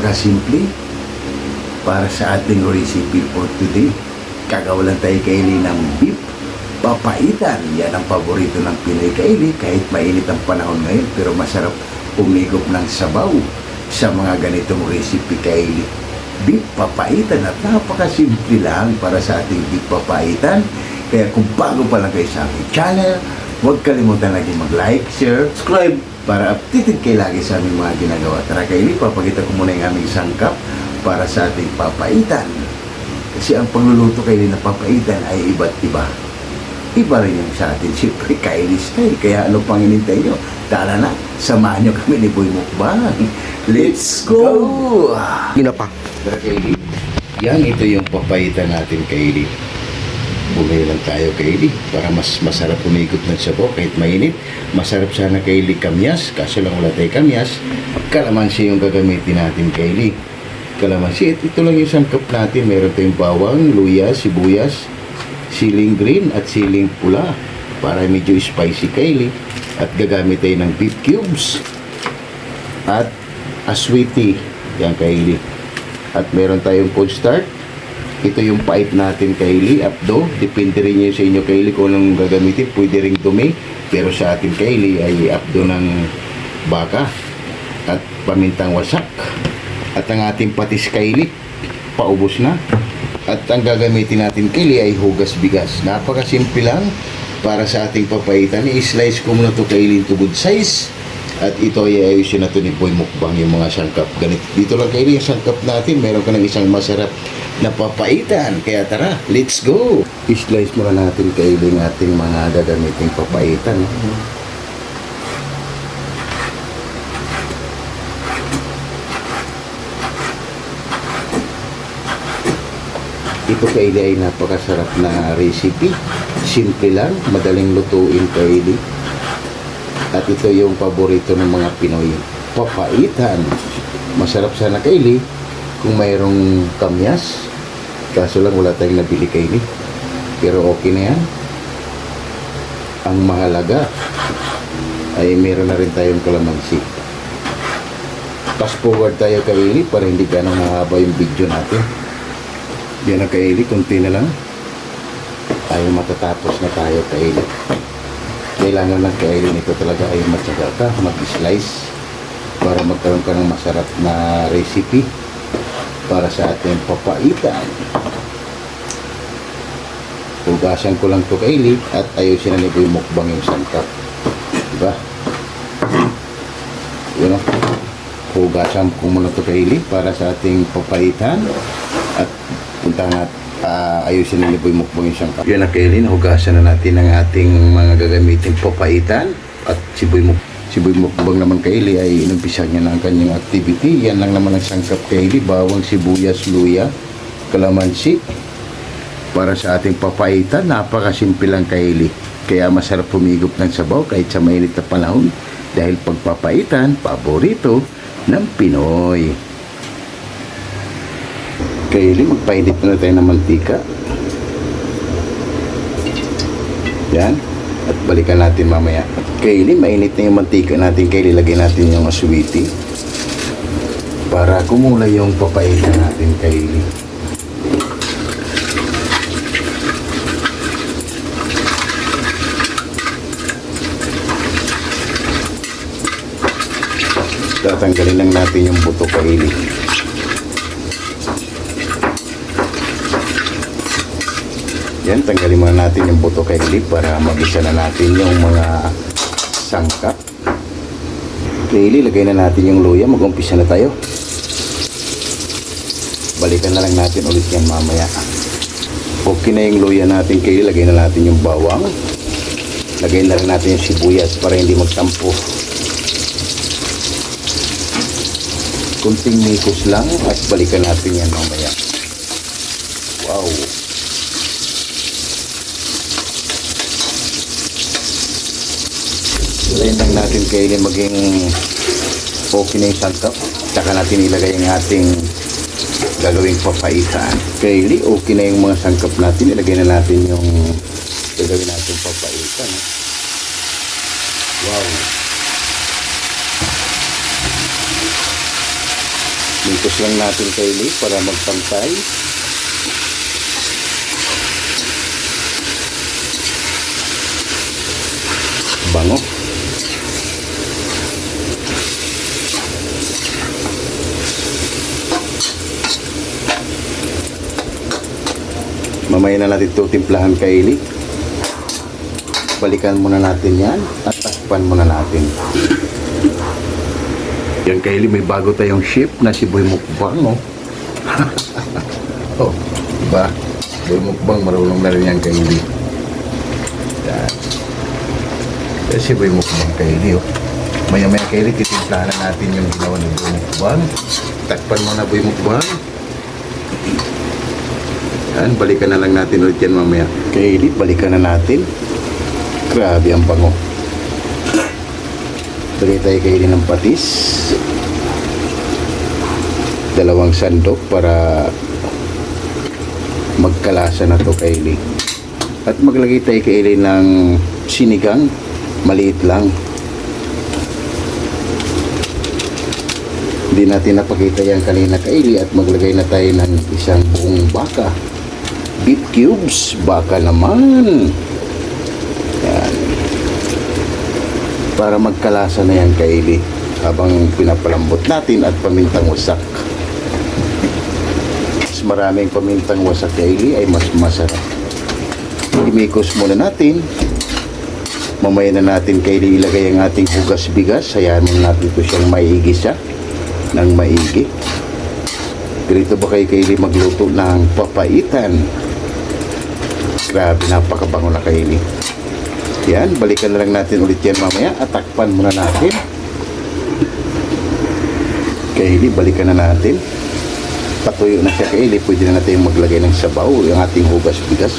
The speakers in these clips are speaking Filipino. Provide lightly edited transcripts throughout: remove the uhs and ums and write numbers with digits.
Napakasimple para sa ating recipe for today. Kagawa lang tayo kaili ng beef papaitan. Yan ang paborito ng Pinoy kaili kahit mainit ang panahon ngayon, pero masarap umigop ng sabaw sa mga ganitong recipe kaili. Beef papaitan, at napakasimple lang para sa ating beef papaitan. Kaya kung bago pa lang kayo sa aking channel, huwag kalimutan lagi mag-like, share, subscribe para updated kayo lagi sa aming mga ginagawa. Tara kaili, papakita ko muna yung aming sangkap para sa ating papaitan. Kasi ang pagluluto kaili na papaitan ay iba't iba. Iba rin yung sa atin, siyempre kaili style. Kaya ano pang inintay nyo? Tara na, samahan nyo kami ni Boy Mukbang. Let's go! Yun na pa. Tara kaili, yan, ito yung papaitan natin kaili. Bumili lang tayo kaili para mas masarap umikot ng sabaw kahit mainit. Masarap sana kaili kamyas, kaso lang wala tayo kamyas. Kalamansi yung gagamitin natin kaili. Kalamansi, ito lang yung sangkap natin. Meron tayong bawang, luya, sibuyas, siling green at siling pula para medyo spicy kaili. At gagamit tayo ng beef cubes at aswiti, yan kaili. At meron tayong cornstarch. Ito yung pait natin kaili, apdo. Depende rin yun sa inyo kaili kung anong gagamitin. Pwede ring dumi, pero sa atin kaili ay apdo ng baka. At pamintang wasak. At ang ating patis kaili, paubos na. At ang gagamitin natin kaili ay hugas bigas. Napakasimple lang para sa ating papaitan. I-slice ko muna ito kaili into good size. At ito ay ayusin na ito ni Boy Mukbang yung mga sangkap. Ganito. Dito lang kaili yung sangkap natin. Meron ka ng isang masarap na papaitan. Kaya tara, let's go! I-slice muna natin kaili ng ating mga gagamiting papaitan. Ito kaili ay napakasarap na recipe. Simple lang, madaling lutuin kaili. At ito yung paborito ng mga Pinoy, papaitan. Masarap sana kaili kung mayroong kamyas. Kaso lang wala tayong nabili kaili. Pero okay na yan. Ang mahalaga ay meron na rin tayong kalamansi. Fast forward tayo kaili para hindi ganang mahaba yung video natin. Yan ang kaili, kunti na lang. Ay matatapos na tayo kaili. Kailangan ng kaili nito talaga ay matyaga ka, mag-slice para magkaroon ka ng masarap na recipe para sa ating papaitan. Hugasan ko lang to kaili at ayusin na ni Boy Mukbang yung sangkap. Diba? Yun o. Hugasan ko muna to kaili para sa ating papaitan at puntahan natin. Ayusin na ni Boy Mukbang yung sangkap. Yun na kaili, hugasan na natin ang ating mga gagamitin papaitan. At si Boy Mukbang naman kaili ay inumpisan niya na ang kanyang activity. Yan lang naman ang sangkap kaili, bawang, sibuyas, luya, kalamansi para sa ating papaitan. Napakasimple lang kaili, kaya masarap humigop ng sabaw kahit sa mainit na panahon, dahil pagpapaitan paborito ng Pinoy. Kaili, magpainit na tayo ng mantika. Yan. At balikan natin mamaya. Kaili, mainit na yung mantika natin. Kaili, lagay natin yung aswiti para kumulay yung papaitan natin, kaili. Tatanggalin lang natin yung buto, kaili. Yan, tanggalin muna natin yung buto kaili para mag-isa na natin yung mga sangkap. Kaili, lagay na natin yung luya. Mag-umpisa na tayo. Balikan na lang natin ulit yan mamaya. Okay na yung luya natin kaili. Lagay na natin yung bawang. Lagay na rin natin yung sibuyas para hindi magtampo. Kunting mikos lang at balikan natin yan mamaya. Wow! Ilayin lang natin kaili maging okay na yung sangkap. Tsaka natin ilagay yung ating gagawing papaitan. Kaili, okay na yung mga sangkap natin. Ilagay na natin yung gagawin natin papaitan. Wow! Ikos lang natin Kylie para magpantay. Bango. Mamaya na natin ito timplahan Kylie. Balikan muna natin yan at takpan muna natin. Yan Kylie, may bago tayong ship na si Boy Mukbang, oh. Oh, diba? Boy Mukbang, marunong na rin yan Kylie. Yan. Yan si Boy Mukbang Kylie, oh. Maya-maya Kylie, titimplahan na natin yung ginawa ni Boy Mukbang. Takpan mo na Boy Mukbang. Yan, balikan na lang natin ulit yan mamaya. Kylie, balikan na natin. Grabe ang bango. Balik tayo Kylie ng patis. 2 sandok para magkalasa na to Kylie. At maglagay tayo Kylie ng sinigang. Maliit lang. Hindi natin napakita yan kanina Kylie. At maglagay na tayo ng isang buong baka. Beef cubes. Baka naman. Yan. Para magkalasa na yan Kylie habang pinapalambot natin at pamintang wasak. Mas maraming pamintang wasak Kylie ay mas masarap. Imikos muna natin. Mamaya na natin Kylie ilagay ang ating hugas bigas. Hayaan muna natin ito siyang maigi siya ng maigi. Ganito ba kayo Kylie magluto ng papaitan? Grabe, napakabango na Kylie. Yan, balikan na lang natin ulit yan mamaya at takpan muna natin. Kylie, balikan na natin. Patuyo na siya Kylie, pwede na natin maglagay ng sabaw yung ating hugas bigas.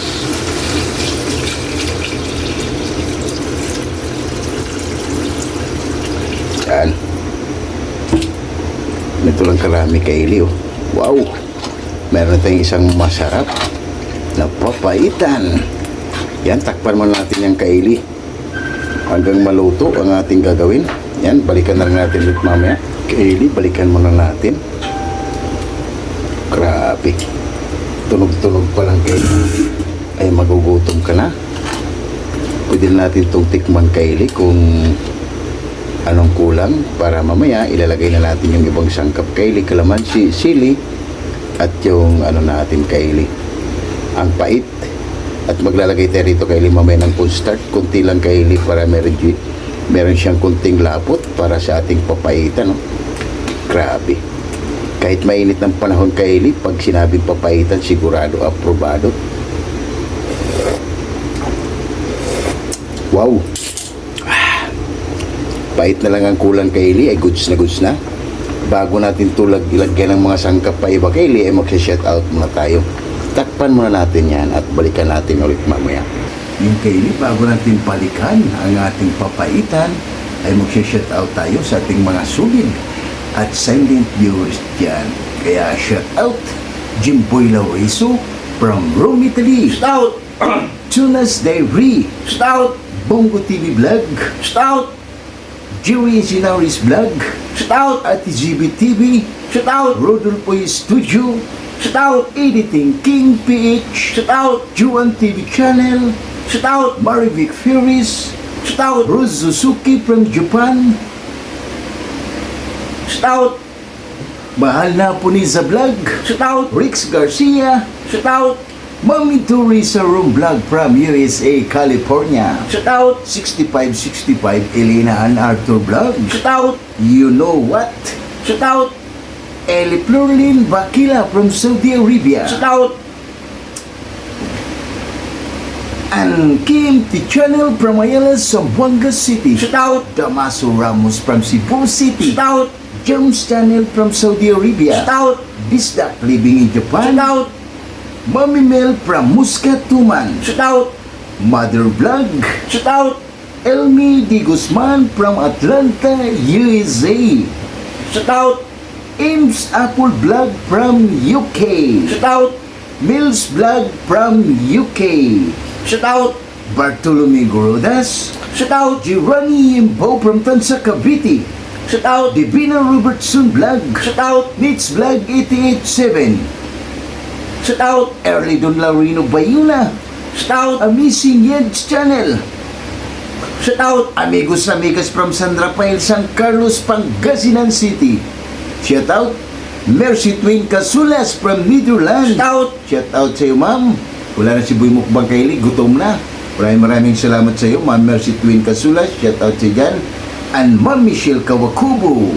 Yan. Ito lang karami Kylie, oh. Wow, meron na tayong isang masarap na papaitan. Yan, takpan mo natin yung Kylie hanggang maluto ang ating gagawin. Yan, balikan na lang natin ulit mamaya. Kylie, balikan mo na natin. Grabe, tunog-tunog pa lang Kylie ay magugutom ka na. Pwede natin itong tikman Kylie kung anong kulang para mamaya ilalagay na natin yung ibang sangkap Kylie, kalamansi, sili at yung ano natin Kylie, ang pait. At maglalagay tayo rito Kylie mamaya ng cornstarch, kunti lang Kylie para meron siyang kunting lapot para sa ating papaitan, no? Grabe, kahit mainit ng panahon Kylie, pag sinabing papaitan sigurado aprobado. Wow, pait na lang ang kulang Kylie ay goods na. Bago natin tulad ilagay ng mga sangkap pa iba Kylie ay mag-shout out muna tayo. Takpan muna natin yan at balikan natin ulit mamaya. Yung Kylie, bago natin balikan ang ating papaitan ay mag-shout out tayo sa ating mga sugid at silent viewers dyan. Kaya shout out Jimboy Lauriso from Rome, Italy. Shout out Tunas Diary. Shout out Bongo TV Vlog. Shout out Jerry Sinauris Vlog. Shout out Ate GB TV. Shout out Rodolfo Studio. Shout out Editing King PH. Shout out Juan TV Channel. Shout out Marivic Furies. Shout out Rose Suzuki from Japan. Shout out Mahal na Puniza Vlog. Shout out Rix Garcia. Shout out Mami Teresa Room Vlog from USA, California. Shout out 6565 Elena and Arthur Vlog. Shout out You Know What. Shout out Eli Plurlin Bakila from Saudi Arabia. Shout out and Kim T Channel from Ayala, Zamboanga City. Shout out Damaso Ramos from Cebu City. Shout out James Channel from Saudi Arabia. Shout out Bisdak living in Japan. Shout out Mami Mel from Muscat Tuman. Shout out Mother Vlog. Shout out Elmi Di Guzman from Atlanta, USA. Shout out Ames Apple Vlog from UK. Shout out Mills Vlog from UK. Shout out Bartolome Gorodas. Shout out Girani Imbo from Tansa, Cavite. Shout out. Divina Robertson Vlog. Shout out. Nits Vlog 887. Shout out. Early Don Laurino Bayuna. Shout out. Amazing Yeds Channel. Shout out. Amigos amigas from San Rafael, San Carlos, Pangasinan City. Shout out. Mercy Twin Casulas from Netherlands. Shout out. Shout out sa iyo, ma'am. Wala na si Boy Mukbang Kylie, gutom na. Maraming salamat sa iyo, ma'am Mercy Twin Casulas. Shout out sa dyan. And ma'am Michelle Kawakubo.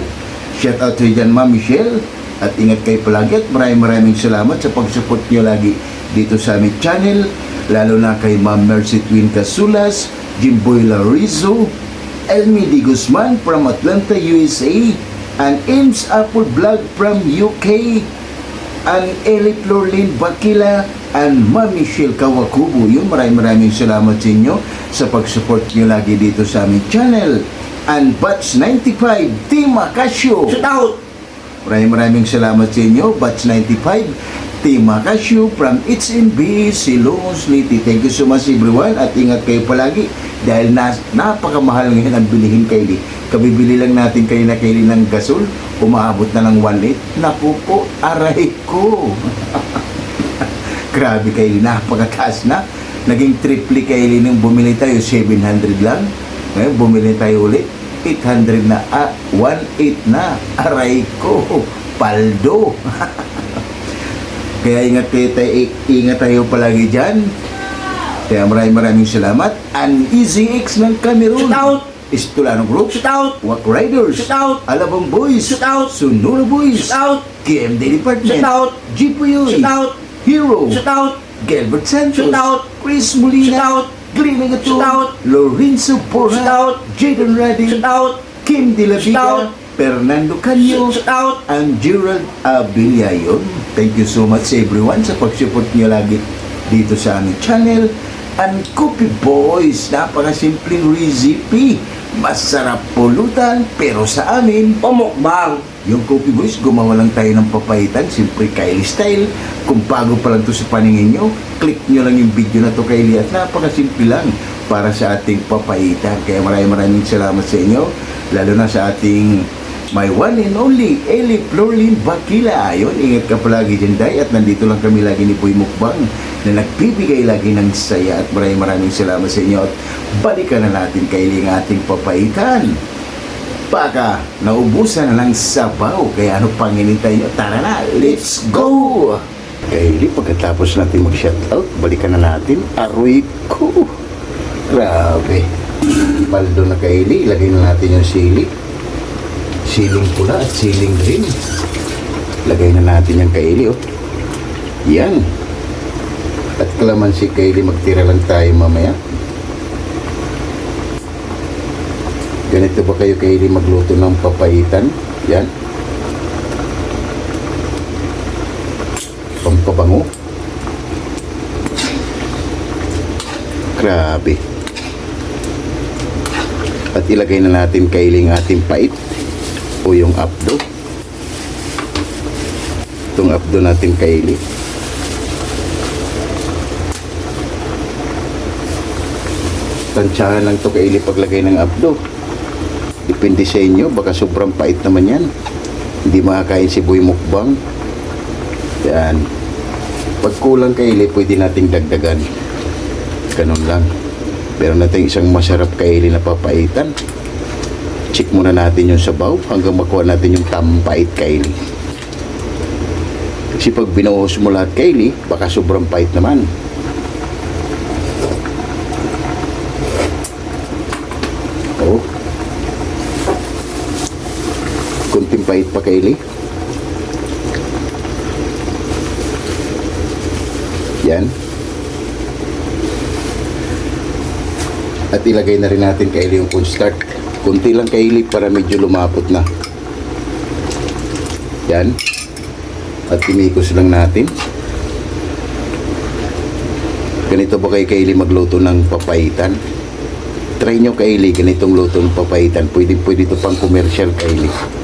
Shout out sa dyan, ma'am Michelle. At ingat kayo palagi at maraming salamat sa pag-support nyo lagi dito sa aming channel. Lalo na kay ma'am Mercy Twin Casulas, Jimboy Larizo, Elmi Di Guzman from Atlanta, USA, and Ames Apple Vlog from UK, and Eli Florlin Bakila, and Ma'am Michelle Kawakubo. Yun, maraming salamat sa inyo sa pag-support nyo lagi dito sa aming channel. And Batch 95, Team Acasio. Shout out. Maraming salamat sa inyo, Batch 95, Team Acasio from HNB, Silos, Liti. Thank you so much everyone at ingat kayo palagi dahil napakamahal ngayon ang bilihin Kylie. Kabibili lang natin kayo na Kylie ng gasol, umaabot na ng 1.8. Naku po, aray ko. Grabe Kylie, napakataas na. Naging triple Kylie nung bumili tayo, 700 lang. Ngayon bumili tayo ulit, 800 na, 1.8 na. Aray ko, paldo. Kaya ingat tayo palagi dyan. Kaya maraming salamat. An Easy X ng Cameroon. Shout out. Istulano Group. Shout out. Wak Riders. Shout out. Alabang Boys. Shout out. Sonora Boys. Shout out. KMD Department. Shout out. Jipoyoy. Shout out. Hero. Shout out. Gilbert Santos. Shout out. Chris Molina. Shout out. Glenn Agaton. Shout out. Lorenzo Porra. Shout out. Jaden Radin. Shout out. Kim De La Shout out. Viga. Fernando Canyo. Shout out. And Gerald Abilayon. Thank you so much everyone sa pag-support nyo lagi dito sa aming channel. And Coffee Boys, napakasimpleng recipe. Masarap pulutan, pero sa amin, Pumukbang. yung Coffee Boys, gumawa lang tayo ng papaitan, siyempre Kylie style. Kung bago pa lang to sa paningin nyo, click nyo lang yung video na to Kylie at napakasimple lang para sa ating papaitan. Kaya maraming salamat sa inyo, lalo na sa ating my one and only Eli Florlin Bakila. Ayun, ingat ka palagi dyan, Day. At nandito lang kami lagi ni Boy Mukbang na nagbibigay lagi ng saya. At maraming salamat sa inyo. At balikan na natin Kylie ang ating papaitan. Baka naubusan na lang sabaw. Kaya ano pang hinintay nyo? Tara na, let's go! Kylie, pagkatapos natin mag-shoutout, balikan na natin. Aroy ko! Grabe. Paldo na Kylie, ilagay na natin yung sili. Siling pula at siling green. Lagay na natin yung Kylie, oh. Yan. At kalamansi Kylie, magtira lang tayo mamaya. Ganito ba kayo Kylie magluto ng papaitan? Yan. Pampabango. Grabe. At ilagay na natin Kylie ang ating pait o yung abdo. Itong abdo natin Kylie. Tansyahan lang to Kylie paglagay ng abdo. Depende sa inyo, baka sobrang pait naman yan. Hindi makakain si Boy Mukbang. Yan. Pag kulang Kylie, pwede nating dagdagan. Ganun lang. Meron natin isang masarap Kylie na papaitan. Check muna natin yung sabaw hanggang makuha natin yung tampait Kylie. Kasi pag binuhos mo lahat Kylie, baka sobrang pait naman. Oh. Kunting pait pa Kylie. Yan. At ilagay na rin natin Kylie yung cornstarch. Kunti lang Kylie para medyo lumapot na. Yan. At timikos lang natin. Ganito ba kayo Kylie magluto ng papaitan? Try nyo Kylie, ganitong luto ng papaitan. Pwede ito pang commercial Kylie.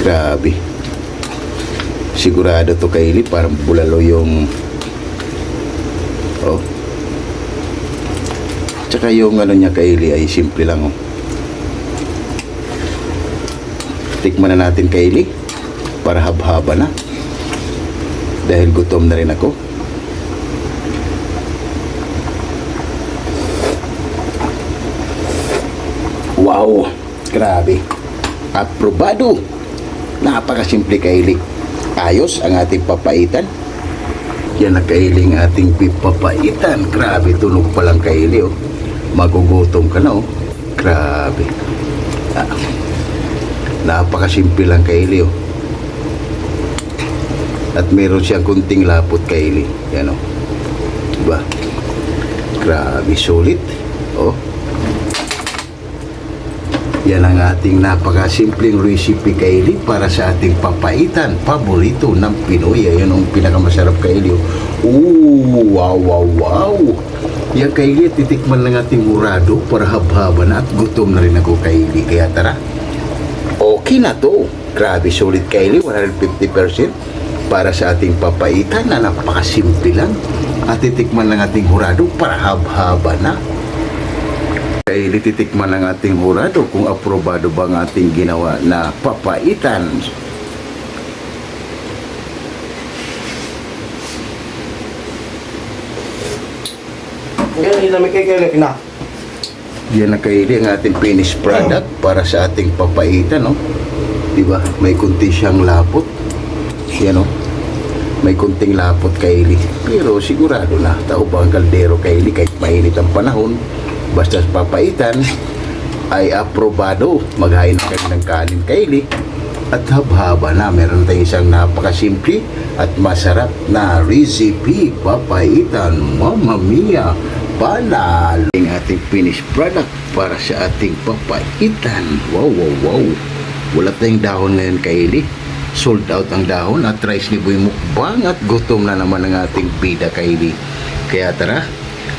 Grabe. Sigurado to Kylie, parang bulalo yung Tsaka yung ano niya Kaili ay simple lang oh. Tikman na natin Kaili para habhaba na. Dahil gutom na rin ako. Wow! Grabe! Aprobado! Napakasimple Kaili. Ayos ang ating papaitan. Yan na Kaili ang ating papaitan. Grabe, tunog pa lang Kaili oh. Magugutom ka na oh. Grabe. Napakasimple lang Kaili oh. At meron siyang kunting lapot Kaili. Yan oh. Diba? Grabe, sulit. Oh. Yan ang ating napakasimpleng recipe Kaili para sa ating papaitan. Paborito ng Pinoy. Ayan ang pinakamasarap Kaili. Oh, wow, wow, wow. Yan Kaili, titikman lang ating murado para habhaba na at gutom na rin ako Kaili. Kaya tara. Okay na to. Grabe, sulit Kaili. 150% para sa ating papaitan na napakasimple lang. At titikman lang ating murado para habhaba na. Kaili, titikman ng ating hurado kung aprobado ba ang ating ginawa na papaitan. Ngayon, hindi namin kaya na. Yan na Kaili ang ating finished product para sa ating papaitan, no? Diba? May kunti siyang lapot. Yan, no? May kunting lapot Kaili. Pero sigurado na, tao ba ang kaldero Kaili kahit mainit ang panahon. Basta sa papaitan ay aprobado. Maghain na kayo ng kanin Kaili at habhaba na. Meron tayong isang napakasimple at masarap na recipe papaitan. Mamma mia, panalo ang ating finished product para sa ating papaitan. Wow, wow, wow. Wala tayong dahon ngayon Kaili. Sold out ang dahon at rice ni Boy Mukbang at gutom na naman ang ating bida Kaili. Kaya tara,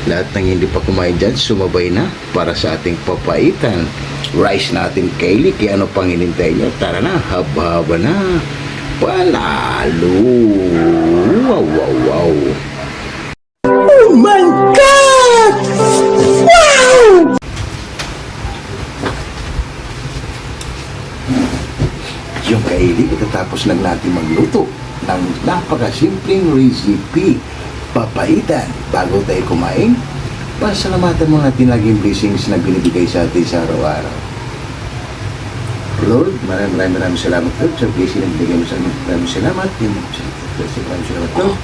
lahat ng hindi pa kumain dyan, sumabay na para sa ating papaitan. Rice natin Kaili, kaya ano pang hinintay nyo? Tara na, haba-haba na. Panalo! Wow, wow, wow! Oh my God! Wow! Yung Kaili, itatapos lang natin magluto ng napakasimpleng recipe papaitan. Bago tayo kumain, pasalamatan mo natin laging blessings na binibigay sa atin sa araw-araw. Lord, maraming salamat Lord sa blessing na binigay mo sa amin. Maraming salamat. Maraming salamat Lord.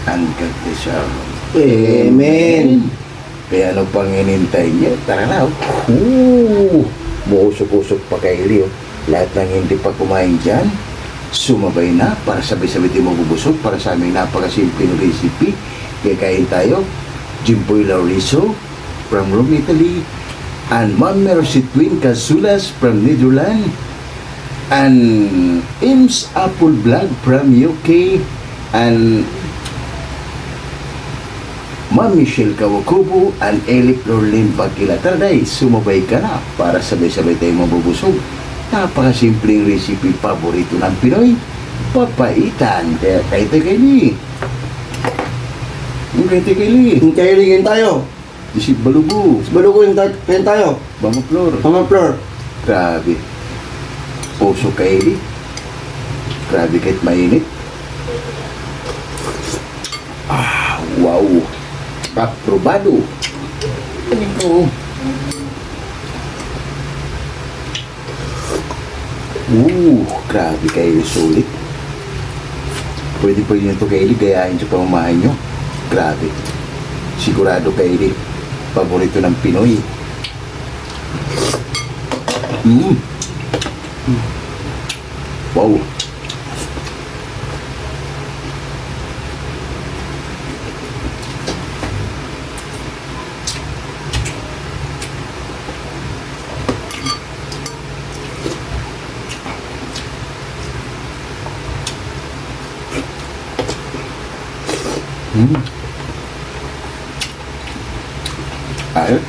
And God bless you. Amen. Kaya ano pang hinintay niyo? Tara na. Muusok-usok pa Kaili. Lahat ng hindi pa kumain dyan, sumabay na para sabay-sabay tayo mabubusog para sa aming napakasimpleng recipe. Kaya kain tayo. Jimboy Lauriso from Rome, Italy, and Ma'am Mercy Twin Casulas from Netherlands, and Ims Apple Vlog from UK, and Ma'am Michelle Kawakubo and Elip Lorlin Pagkilataday. Sumabay ka na para sabay-sabay tayo mabubusog. Napakasimpleng recipe paborito ng Pinoy, papaitan. Kaya kahit Kaili. Kahit Kaili. Kailingin tayo. Si Balugo. Balugo yung tayo. Bama Flor. Mama Flor. Grabe. Puso Kaili. Grabe kahit mainit. Wow. Aprobado. Ano ko? Grabe Kaili, sulit. Pwede nyo ito Kaili, gayahin sa pamamahay nyo. Grabe. Sigurado Kaili, paborito ng Pinoy. Wow. Ayun.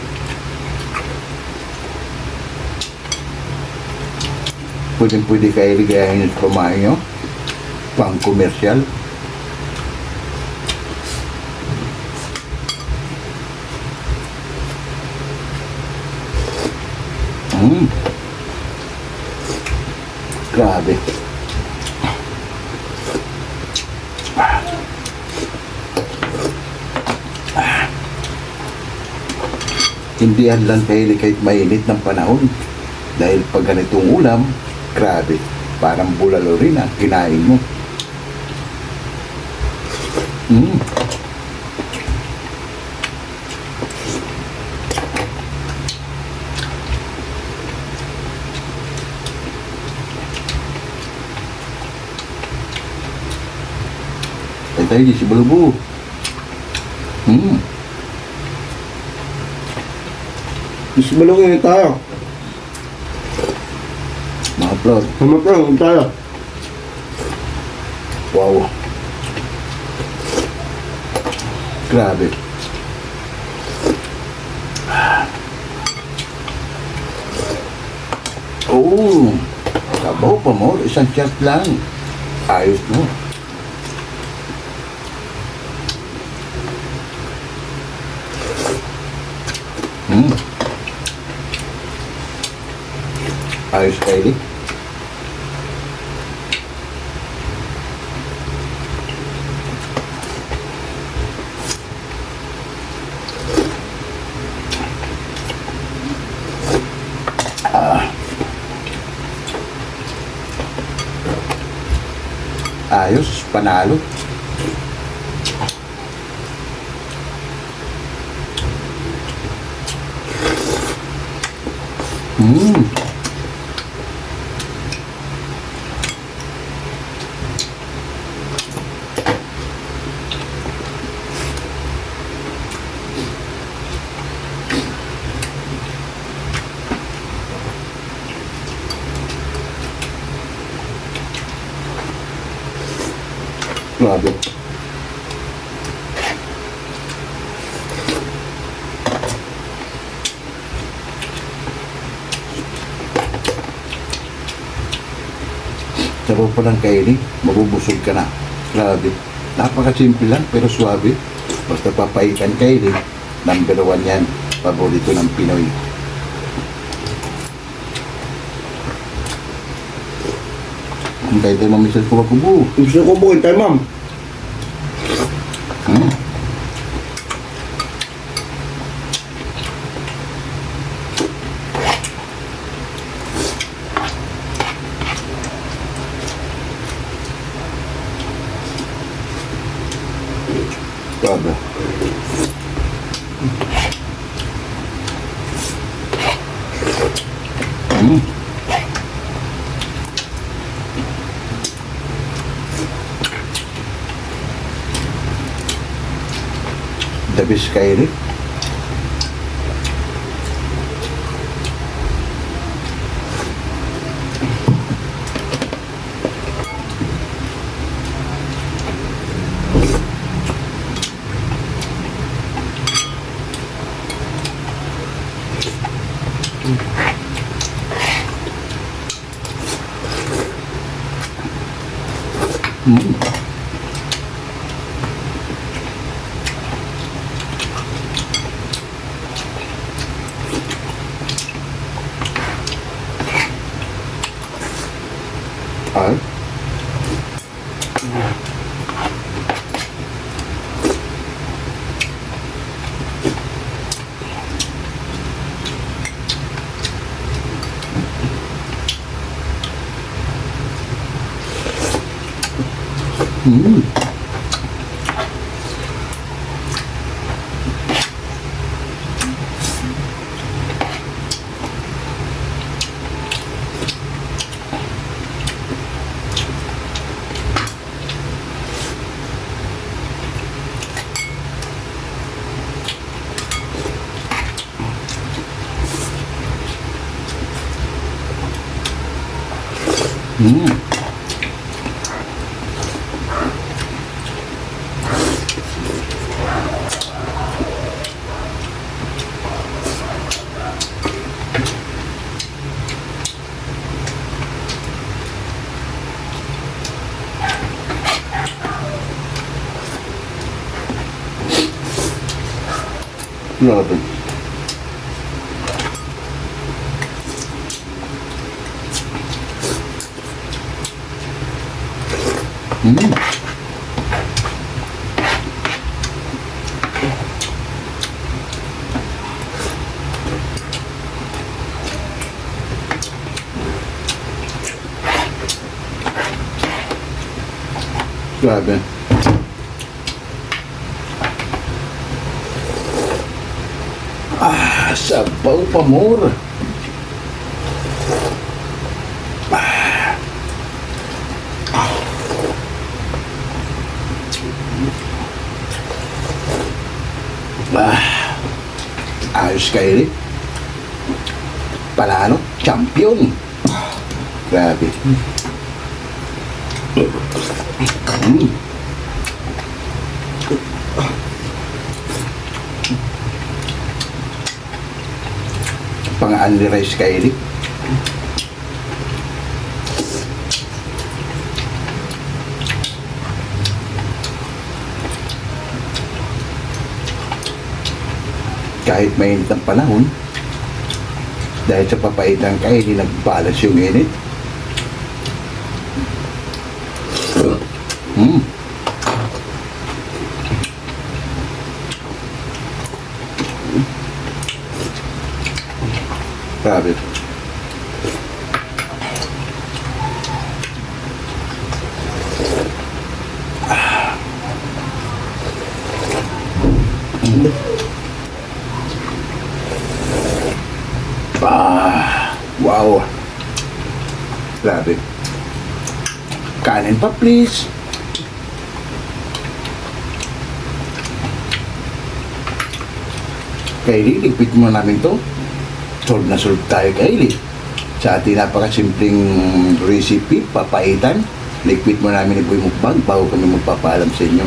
Pwede kayo ligayahin sa pamahay nyo. Pang komersyal. Mm. Grabe. Hindi lang kayo kahit mainit ng panahon. Dahil pag ganitong ulam, grabe, parang bulalo rin ang kinain mo. Mm. Tayo di si Balubo. Mm. Mas malungin tayo. Mga plot. Sumaprang tayo. Wow. Grabe. Oh, sabaw pa mo. Isang shot lang. Ayos mo. Hmm. Ayos kayo. Ayos, panalo. Hmm. Grabe. Sabaw pa ng kainin, mabubusog ka na. Grabe. Napakasimple lang pero swabe. Basta papaikan kainin, number 1 yan. Paborito ng Pinoy. Ang tayo tayo mamisal ko Balubo. Gusto ko buhay tayo, ma'am. Hmm. Grabe. Hmm. The best kainin. Hmm. Ay. Hmm. Hmm. Grabe. Mm. Grabe. Sabaw pa more. Ayos kayo rin. Panalo, champion. Grabe. Mm. Pang-unli rice kayo rin. Kahit mainit ang panahon, dahil sa papaitan kayo, hindi nagbalas yung init. Mm. Grabe. Wow. Grabe. Kanin pa, please. Kylie, ligpit mo namin to. Solve na solve tayo, Kylie. Sa ating napakasimpleng recipe, papaitan. Ligpit mo namin ni Boy Mukbang bago kami magpapaalam sa inyo.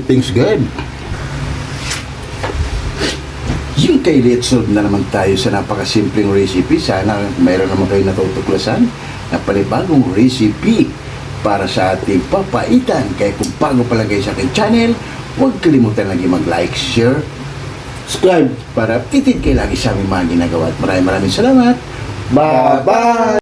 Thanks God. Yung Kylie at solve na naman tayo sa napakasimpleng recipe. Sana mayroon naman kayo natutuklasan na panibagong recipe para sa ating papaitan. Kaya kung bago pa lang kayo sa aking channel, huwag kalimutan lagi mag-like, share, subscribe para updated kayo lagi sa aming mga ginagawa. At maraming salamat. Bye-bye!